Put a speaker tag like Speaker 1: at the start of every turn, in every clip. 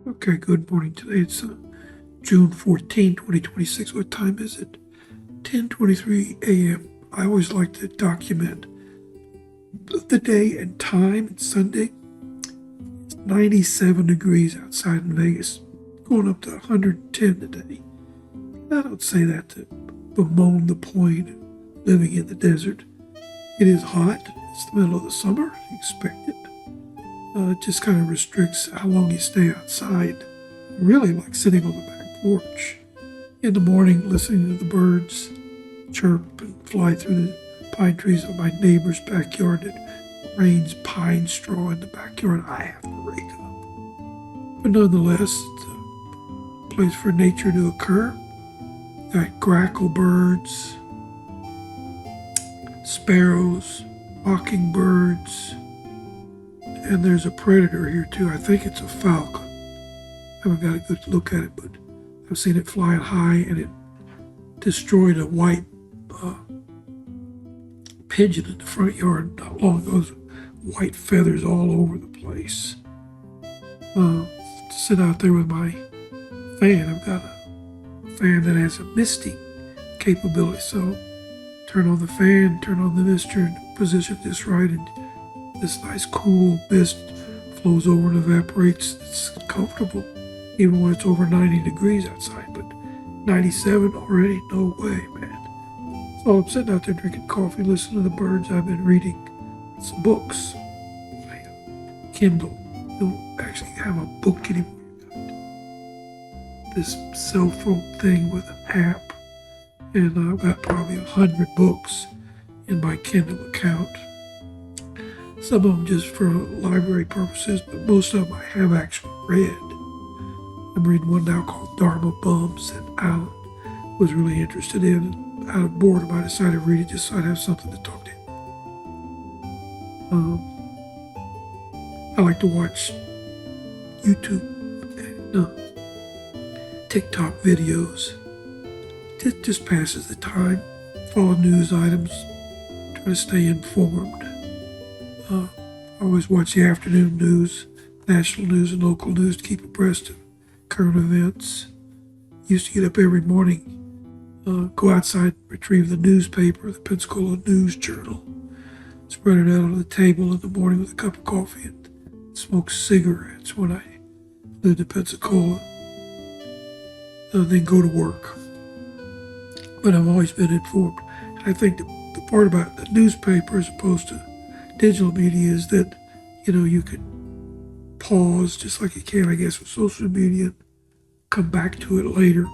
Speaker 1: Okay, good morning. Today it's June 14, 2026. What time is it? 10:23 a.m. I always like to document the day and time. It's Sunday. It's 97 degrees outside in Vegas, going up to 110 today. I don't say that to bemoan the point of living in the desert. It is hot. It's the middle of the summer. You expect it. It just kind of restricts how long you stay outside. Really like sitting on the back porch in the morning, listening to the birds chirp and fly through the pine trees of my neighbor's backyard. It rains pine straw in the backyard. I have to rake up. But nonetheless, it's a place for nature to occur. Got grackle birds, sparrows, mockingbirds, and there's a predator here too. I think it's a falcon. I haven't got a good look at it, but I've seen it flying high, and it destroyed a white pigeon in the front yard not long ago. White feathers all over the place. To sit out there with my fan. I've got a fan that has a misting capability, so turn on the fan, turn on the mister, and position this right, and this nice cool mist flows over and evaporates. It's comfortable, even when it's over 90 degrees outside, but 97 already? No way, man. So I'm sitting out there drinking coffee, listening to the birds. I've been reading some books. My Kindle. Don't actually have a book anymore. This cell phone thing with an app, and I've got probably 100 books in my Kindle account. Some of them just for library purposes, but most of them I have actually read. I'm reading one now called Dharma Bums that Alan was really interested in. And out of boredom, I decided to read it just so I'd have something to talk to him. I like to watch YouTube and TikTok videos. It just passes the time. Follow news items. Try to stay informed. I always watch the afternoon news, national news and local news to keep abreast of current events. Used to get up every morning, go outside, retrieve the newspaper, the Pensacola News Journal, spread it out on the table in the morning with a cup of coffee, and smoke cigarettes when I lived in Pensacola. Then go to work. But I've always been informed. I think the part about the newspaper as opposed to digital media is that, you could pause just like you can, I guess, with social media, come back to it later.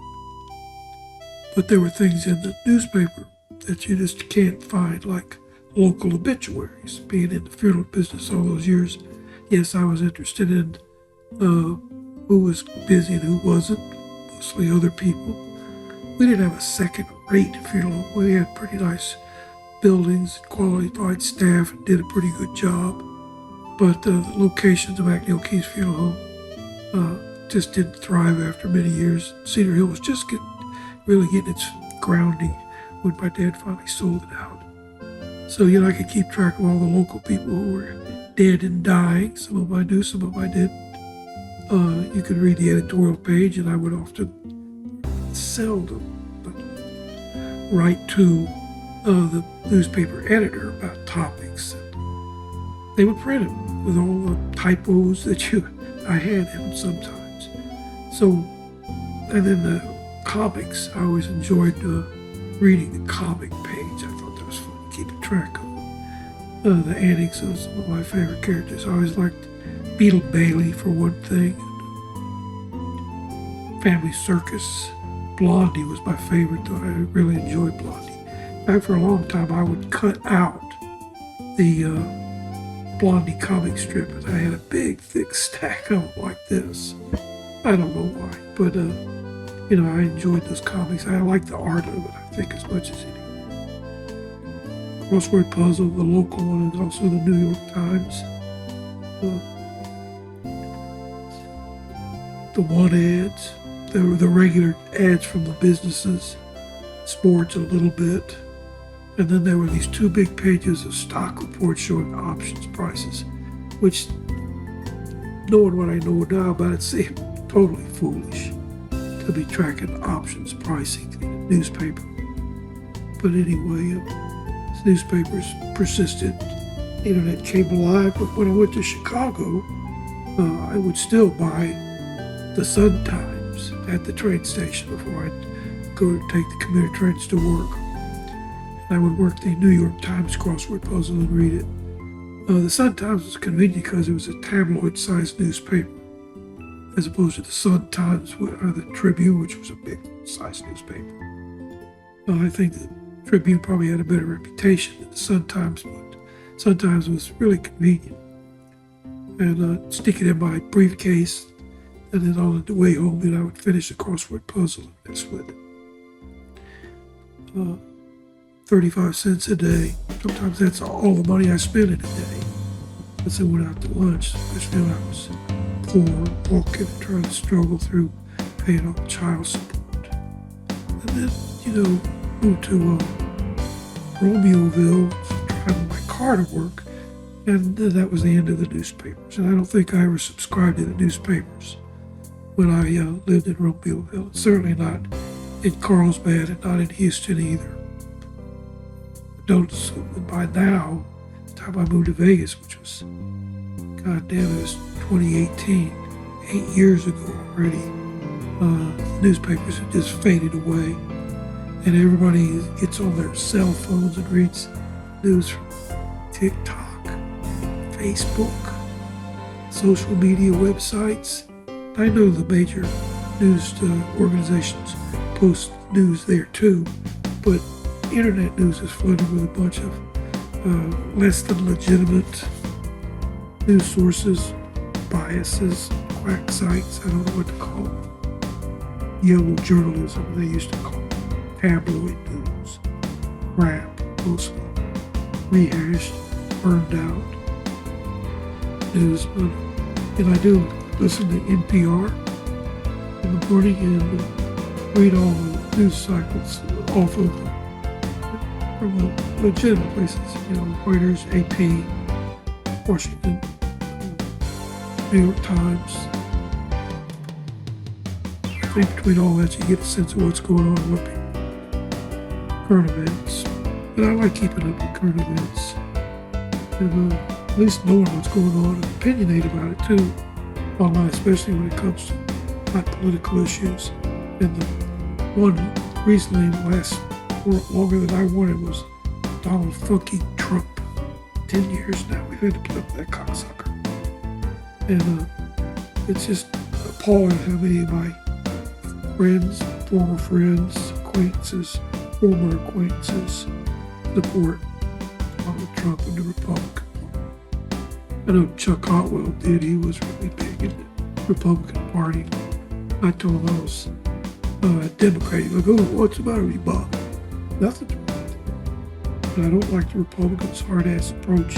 Speaker 1: But there were things in the newspaper that you just can't find, like local obituaries. Being in the funeral business all those years, yes, I was interested in who was busy and who wasn't, mostly other people. We didn't have a second-rate funeral. We had pretty nice buildings, qualified staff, and did a pretty good job. But the locations of McNeil Keys Funeral Home just didn't thrive after many years. Cedar Hill was just really getting its grounding when my dad finally sold it out. So, I could keep track of all the local people who were dead and dying. Some of them I knew, some of them I didn't. You could read the editorial page, and I would often, seldom, but write to the newspaper editor about topics. They would print them with all the typos that I had in them sometimes. So, and then the comics, I always enjoyed reading the comic page. I thought that was fun, keeping track of the antics of some of my favorite characters. I always liked Beetle Bailey for one thing. Family Circus. Blondie was my favorite, though. I really enjoyed Blondie. In fact, for a long time, I would cut out the Blondie comic strip, and I had a big, thick stack of them like this. I don't know why, but, I enjoyed those comics. I like the art of it, I think, as much as anything. Crossword Puzzle, the local one, and also the New York Times. The one ads, the regular ads from the businesses, sports a little bit. And then there were these two big pages of stock reports showing options prices, which knowing what I know now about it, seemed totally foolish to be tracking options pricing in a newspaper. But anyway, newspapers persisted. The internet came alive, but when I went to Chicago, I would still buy the Sun Times at the train station before I'd go take the commuter trains to work. And I would work the New York Times crossword puzzle and read it. The Sun Times was convenient because it was a tabloid-sized newspaper, as opposed to the Sun Times or the Tribune, which was a big-sized newspaper. I think the Tribune probably had a better reputation than the Sun Times, but Sun Times was really convenient. And stick it in my briefcase, and then on the way home, then I would finish the crossword puzzle and mess with it. 35 cents a day. Sometimes that's all the money I spent in a day. Once I went out to lunch, especially when I was poor, walking and trying to struggle through paying off child support. And then, moved to Romeoville, driving my car to work, and that was the end of the newspapers. And I don't think I ever subscribed to the newspapers when I lived in Romeoville. Certainly not in Carlsbad and not in Houston either. Notice that by now, the time I moved to Vegas, which was, goddamn, it was 2018, 8 years ago already, the newspapers had just faded away. And everybody gets on their cell phones and reads news from TikTok, Facebook, social media websites. I know the major news organizations post news there too, but internet news is flooded with a bunch of less than legitimate news sources, biases, quack sites, I don't know what to call them. Yellow journalism, they used to call it. Tabloid news, crap, mostly rehashed, burned out news. And I do listen to NPR in the morning and read all the news cycles off of from the legitimate places, Reuters, AP, Washington, New York Times. I think between all that you get a sense of what's going on with people. Current events, but I like keeping up with current events, and at least knowing what's going on and opinionated about it too, online, especially when it comes to hot political issues. And the one recently last longer than I wanted was Donald fucking Trump. 10 years now we've had to put up with that cocksucker, and it's just appalling how many of my friends, former friends, acquaintances, former acquaintances support Donald Trump and the Republican Party. I know Chuck Otwell did. He was really big in the Republican Party. I told him I was Democrat. He's like, oh, what's the matter with you, Bob? Nothing. But I don't like the Republicans' hard-ass approach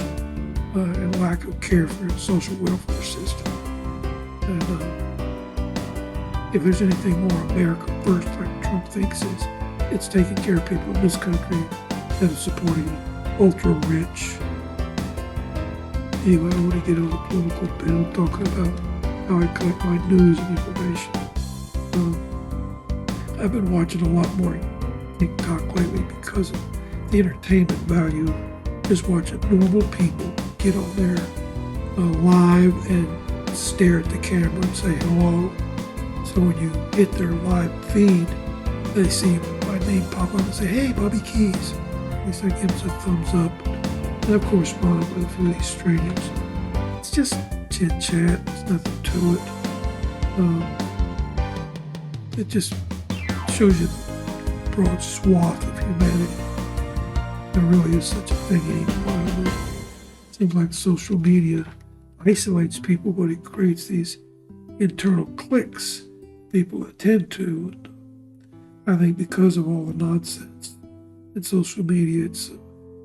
Speaker 1: and lack of care for the social welfare system. And if there's anything more America first, like Trump thinks it's taking care of people in this country that is supporting ultra-rich. Anyway, I want to get on the political bill talking about how I collect my news and information. I've been watching a lot more TikTok lately because of the entertainment value of just watching normal people get on there live and stare at the camera and say hello. So when you hit their live feed, they see my name pop up and say, hey, Bobby Keys. At least I give us a thumbs up. And I've corresponded with a few of these strangers. It's just chit-chat. There's nothing to it. It just shows you the broad swath of humanity. There really is such a thing anymore. It seems like social media isolates people, but it creates these internal cliques people attend to. I think because of all the nonsense in social media, it's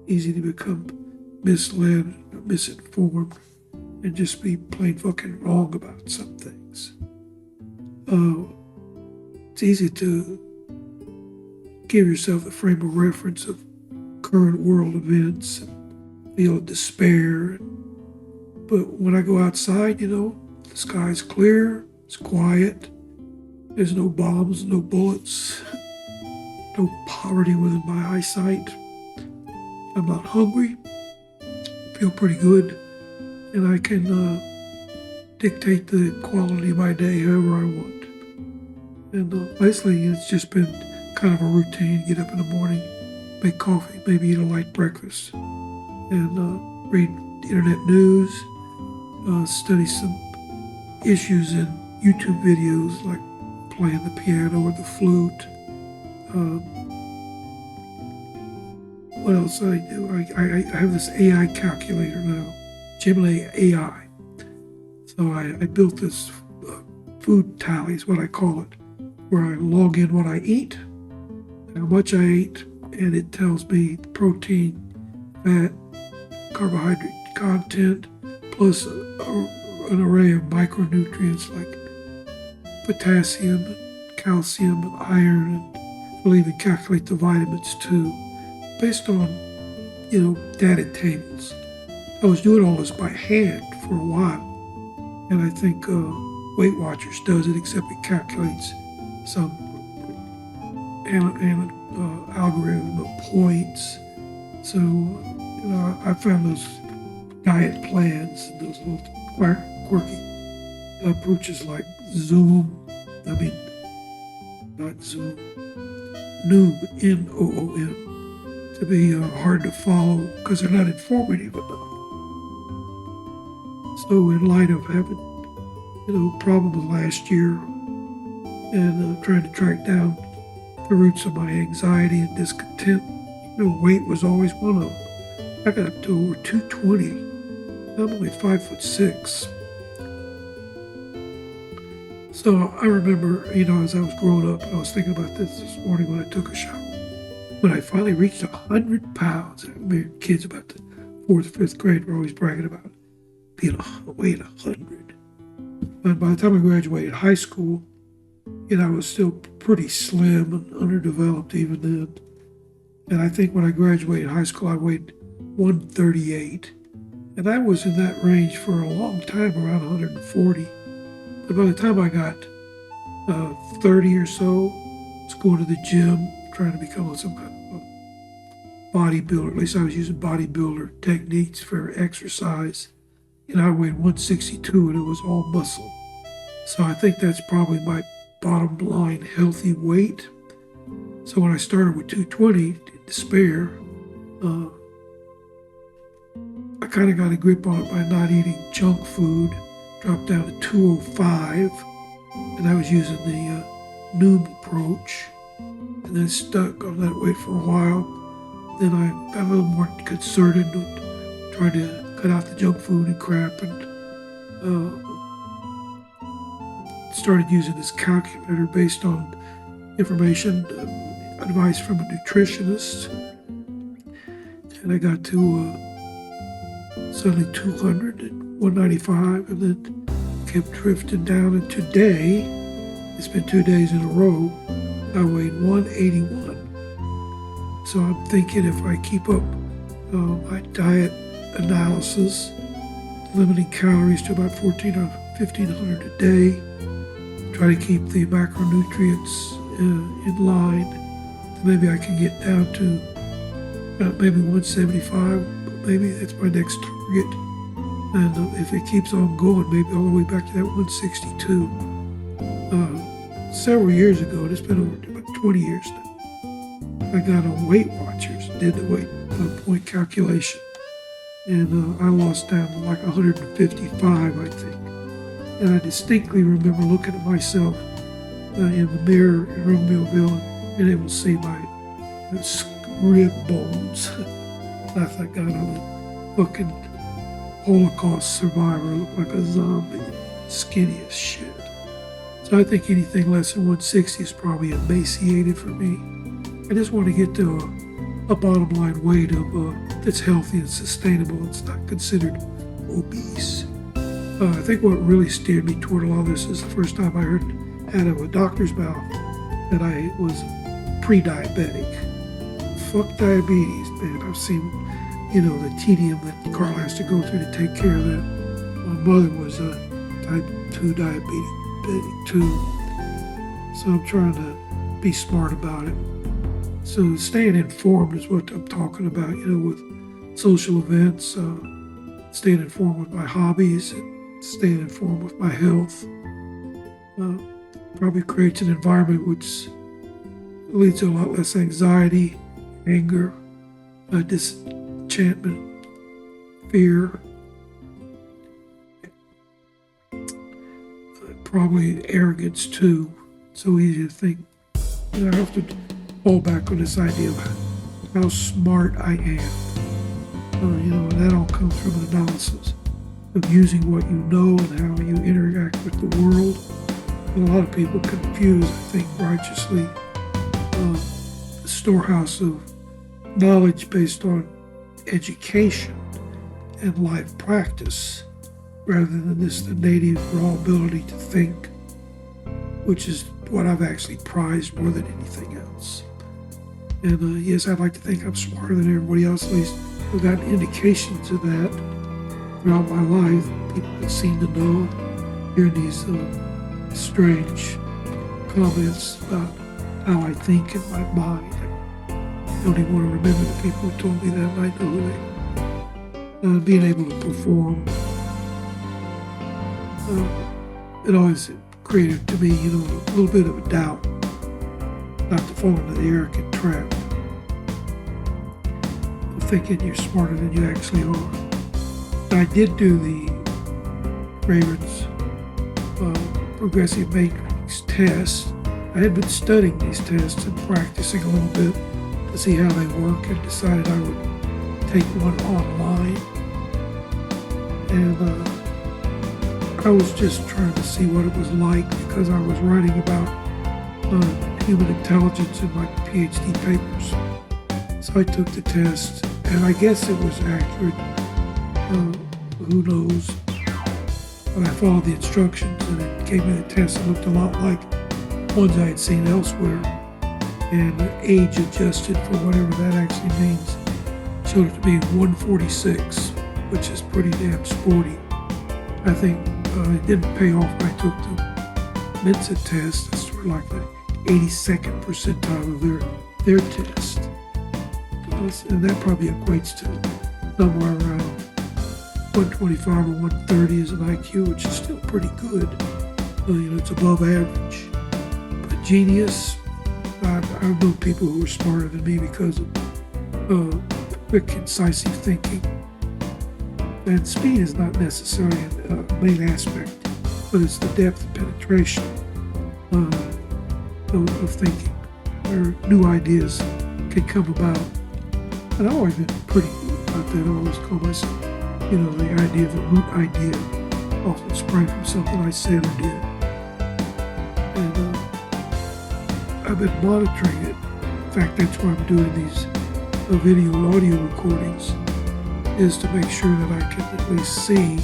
Speaker 1: easy to become misled or misinformed and just be plain fucking wrong about some things. It's easy to give yourself a frame of reference of current world events and feel despair. But when I go outside, The sky's clear, it's quiet, there's no bombs, no bullets, no poverty within my eyesight. I'm not hungry, feel pretty good, and I can dictate the quality of my day however I want. And lately, it's just been kind of a routine. Get up in the morning, make coffee, maybe eat a light breakfast, and read internet news, study some issues in YouTube videos like playing the piano or the flute. What else I do? I have this AI calculator now, Gemini AI. So I built this food tally is what I call it, where I log in what I eat, how much I ate, and it tells me protein, fat, carbohydrate content, plus an array of micronutrients like potassium, calcium, and iron, and we'll even calculate the vitamins too, based on, data tables. I was doing all this by hand for a while, and I think Weight Watchers does it, except it calculates some algorithm of points. So, I found those diet plans and those little quirky approaches like Noom, N-O-O-M, to be hard to follow because they're not informative enough. So in light of having, problems last year and trying to track down the roots of my anxiety and discontent, weight was always one of them. I got up to over 220. I'm only 5'6". So I remember, as I was growing up, and I was thinking about this morning when I took a shower. When I finally reached 100 pounds, I remember kids about the 4th, 5th grade were always bragging about weighing 100. And by the time I graduated high school, I was still pretty slim and underdeveloped even then. And I think when I graduated high school, I weighed 138. And I was in that range for a long time, around 140. But by the time I got 30 or so, I was going to the gym, trying to become some kind of a bodybuilder. At least I was using bodybuilder techniques for exercise. I weighed 162 and it was all muscle. So I think that's probably my bottom line healthy weight. So when I started with 220 in despair, I kind of got a grip on it by not eating junk food, dropped down to 205, and I was using the Noom approach, and then stuck on that weight for a while. Then I got a little more concerted with trying to cut out the junk food and crap, and started using this calculator based on information, advice from a nutritionist, and I got to suddenly 200 and 195, and then kept drifting down, and today, it's been 2 days in a row, I weighed 181. So I'm thinking if I keep up my diet analysis, limiting calories to about 1,400 or 1,500 a day, try to keep the macronutrients in line, maybe I can get down to maybe 175, maybe that's my next target. And if it keeps on going, maybe all the way back to that 162. Several years ago, and it's been over about 20 years now, I got on Weight Watchers, did the weight point calculation, and I lost down to like 155, I think. And I distinctly remember looking at myself in the mirror in Romeoville and able to see my rib bones. I thought, God, I'm a fucking Holocaust survivor, look like a zombie, skinny as shit. So I think anything less than 160 is probably emaciated for me. I just want to get to a bottom line weight of that's healthy and sustainable. It's not considered obese. I think what really steered me toward all this is the first time I heard out of a doctor's mouth that I was pre-diabetic. Fuck diabetes, man. I've seen, the tedium that Carl has to go through to take care of that. My mother was type 2 diabetic too. So I'm trying to be smart about it. So staying informed is what I'm talking about, with social events, staying informed with my hobbies, and staying informed with my health. Probably creates an environment which leads to a lot less anxiety, anger, disenchantment, fear, probably arrogance too. So easy to think. I have to fall back on this idea of how smart I am. And that all comes from an analysis of using what you know and how you interact with the world. And a lot of people confuse, I think righteously, the storehouse of knowledge based on education and life practice, rather than just the native raw ability to think, which is what I've actually prized more than anything else. And yes, I'd like to think I'm smarter than everybody else. At least I've gotten indications of that throughout my life. People that seem to know, hearing these strange comments about how I think in my mind. I don't even want to remember the people who told me that. I know who they. Being able to perform, it always created to me, a little bit of a doubt, not to fall into the arrogant trap of thinking you're smarter than you actually are. I did do the Ravens progressive matrix test. I had been studying these tests and practicing a little bit to see how they work, and decided I would take one online. And I was just trying to see what it was like, because I was writing about human intelligence in my PhD papers. So I took the test, and I guess it was accurate. Who knows? But I followed the instructions, and it gave me the test that looked a lot like ones I had seen elsewhere, and age adjusted for whatever that actually means. Showed it to be 146, which is pretty damn sporty. I think it didn't pay off when I took the Mensa test. That's sort of like the 82nd percentile of their test. And that probably equates to somewhere around 125 or 130 as an IQ, which is still pretty good. It's above average. But genius, I've known people who are smarter than me because of quick, incisive thinking. And speed is not necessarily a main aspect, but it's the depth and penetration of thinking, where new ideas can come about. And I've always been pretty good about that. I always call myself, the idea of a root idea often sprang from something I said or did. And I've been monitoring it. In fact, that's why I'm doing these video and audio recordings, is to make sure that I can at least see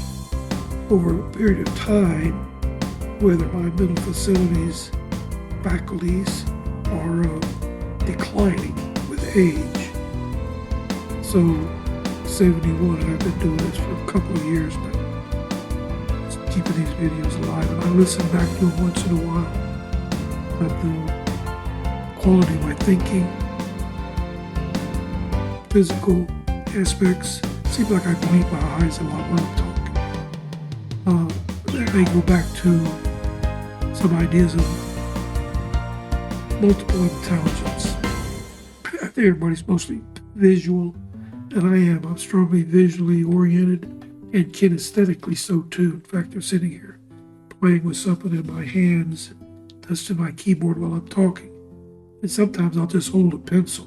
Speaker 1: over a period of time whether my mental faculties are declining with age. So 71, and I've been doing this for a couple of years now, just keeping these videos alive. And I listen back to them once in a while at the quality of my thinking, physical aspects. Seems like I blink my eyes a lot when I'm talking. That may go back to some ideas of multiple intelligence. I think everybody's mostly visual, and I am. I'm strongly visually oriented and kinesthetically so too. In fact, I'm sitting here playing with something in my hands, touching my keyboard while I'm talking. And sometimes I'll just hold a pencil.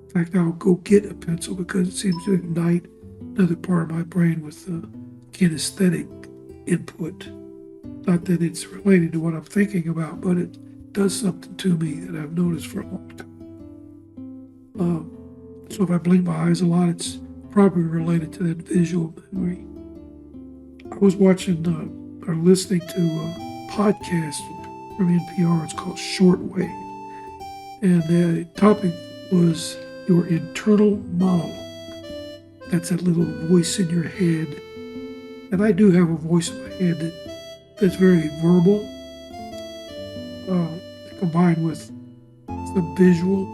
Speaker 1: In fact, I'll go get a pencil because it seems to ignite another part of my brain with kinesthetic input. Not that it's related to what I'm thinking about, but it does something to me that I've noticed for a long time. So if I blink my eyes a lot, it's probably related to that visual memory. I was watching or listening to a podcast from NPR. It's called Shortwave. And the topic was your internal monologue. That's that little voice in your head. And I do have a voice in my head that that's very verbal, combined with some visual.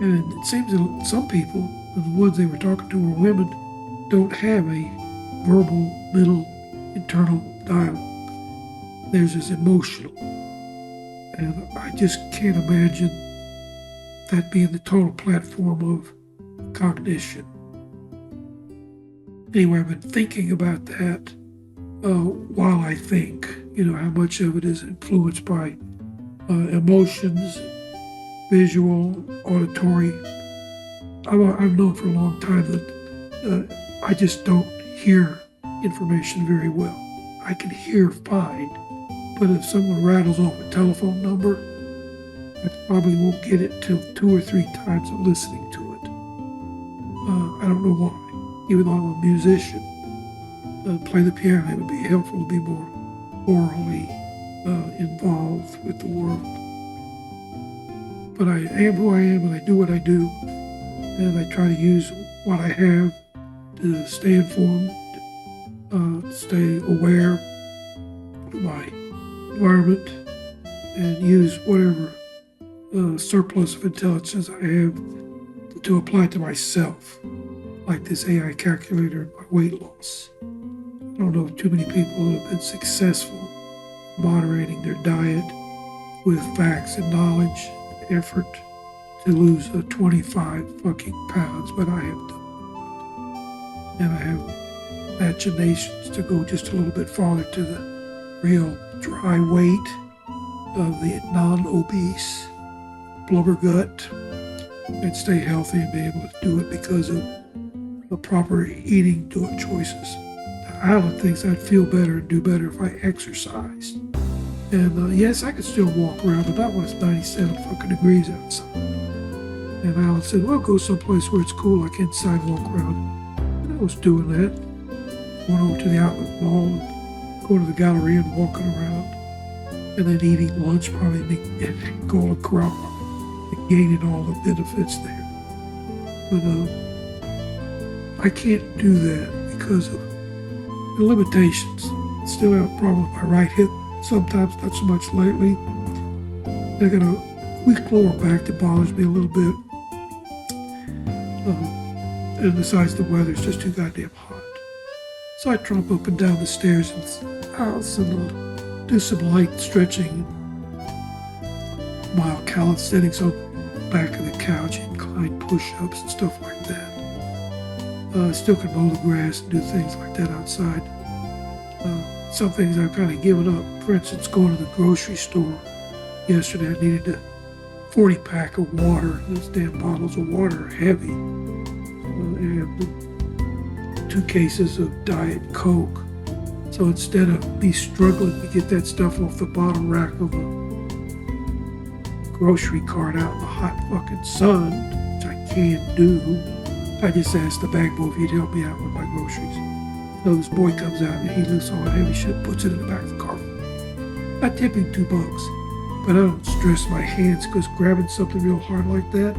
Speaker 1: And it seems that some people, the ones they were talking to were women, don't have a verbal, mental, internal dialogue. Theirs is emotional. And I just can't imagine that being the total platform of cognition. Anyway, I've been thinking about that while I think, how much of it is influenced by emotions, visual, auditory. I've known for a long time that I just don't hear information very well. I can hear fine, but if someone rattles off a telephone number, I probably won't get it till 2 or 3 times of listening to it. I don't know why. Even though I'm a musician, play the piano, it would be helpful to be more orally involved with the world. But I am who I am, and I do what I do, and I try to use what I have to stay informed, stay aware of my environment, and use whatever surplus of intelligence I have to apply to myself, like this AI calculator and my weight loss. I don't know too many people that have been successful moderating their diet with facts and knowledge and effort to lose 25 fucking pounds, but I have done. And I have machinations to go just a little bit farther to the real dry weight of the non-obese blubber gut and stay healthy and be able to do it because of the proper eating choices. Alan thinks I'd feel better and do better if I exercised. And yes, I could still walk around, but not when it's 97 fucking degrees outside. And Alan said, well, go someplace where it's cool, like inside, walk around. And I was doing that. Went over to the outlet mall and going to the gallery and walking around. And then eating lunch, probably going to crop and gaining all the benefits there. But I can't do that because of the limitations. Still have a problem with my right hip. Sometimes, not so much lately. I got a weak lower back that bothers me a little bit. And besides, the weather's just too goddamn hot. So I tromp up and down the stairs and house and do some light stretching, mild calisthenics on the back of the couch, incline push-ups and stuff like that. I still can mow the grass and do things like that outside. Some things I've kind of given up. For instance, going to the grocery store yesterday, I needed a 40-pack of water. Those damn bottles of water are heavy. And 2 cases of Diet Coke. So instead of me struggling to get that stuff off the bottom rack of a grocery cart out in the hot fucking sun, which I can't do, I just asked the bag boy if he'd help me out with my groceries. So this boy comes out and he lifts all the heavy shit, puts it in the back of the car. I tip him $2, but I don't stress my hands because grabbing something real hard like that,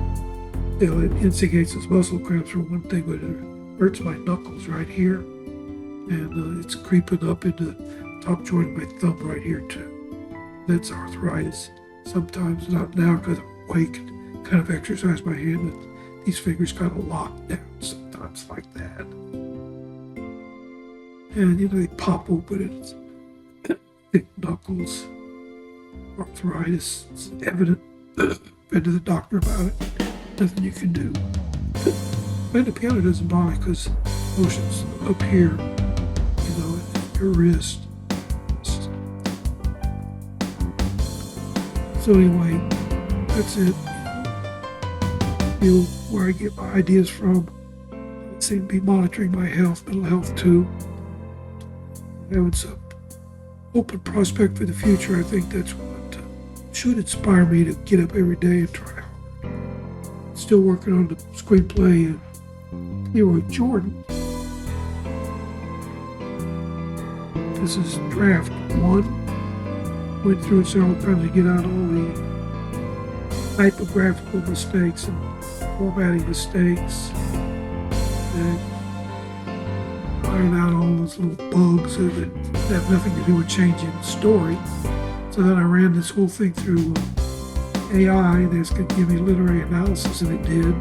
Speaker 1: it instigates those muscle cramps for one thing, but it hurts my knuckles right here, and it's creeping up into the top joint of my thumb right here too. That's arthritis. Sometimes, not now because I'm awake and kind of exercise my hand, and these fingers kind of lock down sometimes like that. And they pop open and it's thick knuckles, arthritis. It's evident. Been to the doctor about it. Nothing you can do. Playing the piano doesn't bother because motion's up here, at your wrist. So anyway, that's it. Feel where I get my ideas from. I seem to be monitoring my health, mental health too. Having some open prospect for the future. I think that's what should inspire me to get up every day and try hard. Still working on the screenplay of Leroy Jordan. This is draft 1. Went through it several times to get out all the typographical mistakes and formatting mistakes. And I iron out all those little bugs that have nothing to do with changing the story. So then I ran this whole thing through AI that's going to give me literary analysis, and it did.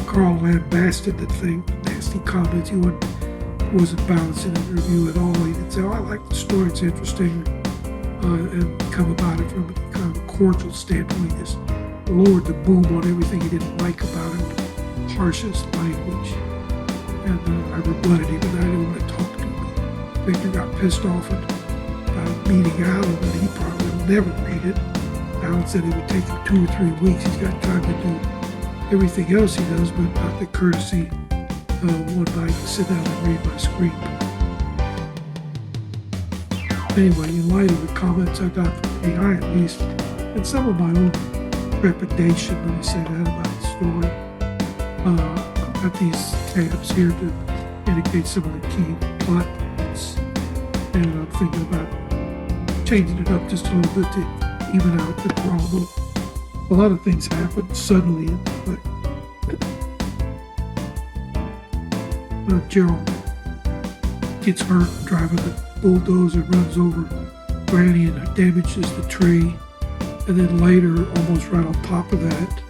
Speaker 1: Carl lambasted the thing, nasty comments. He wasn't balancing the review at all. He didn't say, "Oh, I like the story, it's interesting," and come about it from a kind of a cordial standpoint. He just lowered the boom on everything he didn't like about it, the harshest language. And I rebutted him, and I didn't want to talk to him. Victor got pissed off at meeting Alan, and he probably will never read it. Alan said it would take him 2 or 3 weeks. He's got time to do everything else he does, but not the courtesy one night to sit down and read my script. Anyway, in light of the comments I got from AI at least, and some of my own trepidation when I say that about the story, I've got these tabs here to indicate some of the key plot points, and I'm thinking about changing it up just a little bit to even out the drama. A lot of things happen suddenly, but Gerald gets hurt driving the bulldozer, runs over Granny and damages the tree. And then later, almost right on top of that,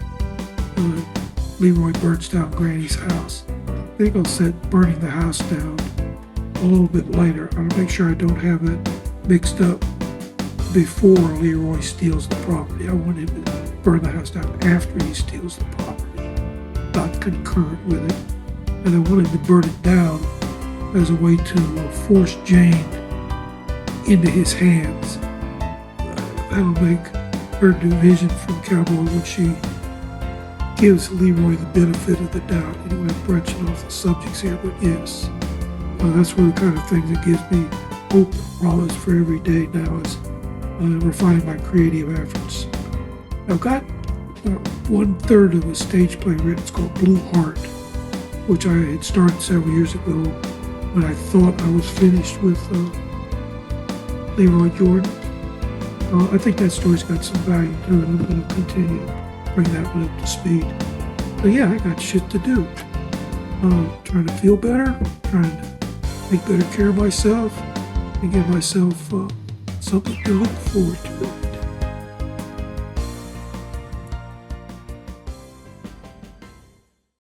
Speaker 1: Leroy burns down Granny's house. I think I'll set burning the house down a little bit later. I'll make sure I don't have it mixed up before Leroy steals the property. I want him to burn the house down after he steals the property, not concurrent with it. And I want him to burn it down as a way to force Jane into his hands. That'll make her division from Cowboy when she gives Leroy the benefit of the doubt. Anyway, I'm branching off the subjects here, but yes, that's one of the kind of things that gives me hope and promise for every day now is refining my creative efforts. I've got 1/3 of a stage play written. It's called Blue Heart, which I had started several years ago when I thought I was finished with Leroy Jordan. I think that story's got some value to it. I'm going to continue to bring that one up to speed. But yeah, I got shit to do. Trying to feel better, trying to take better care of myself, and give myself something to look forward to.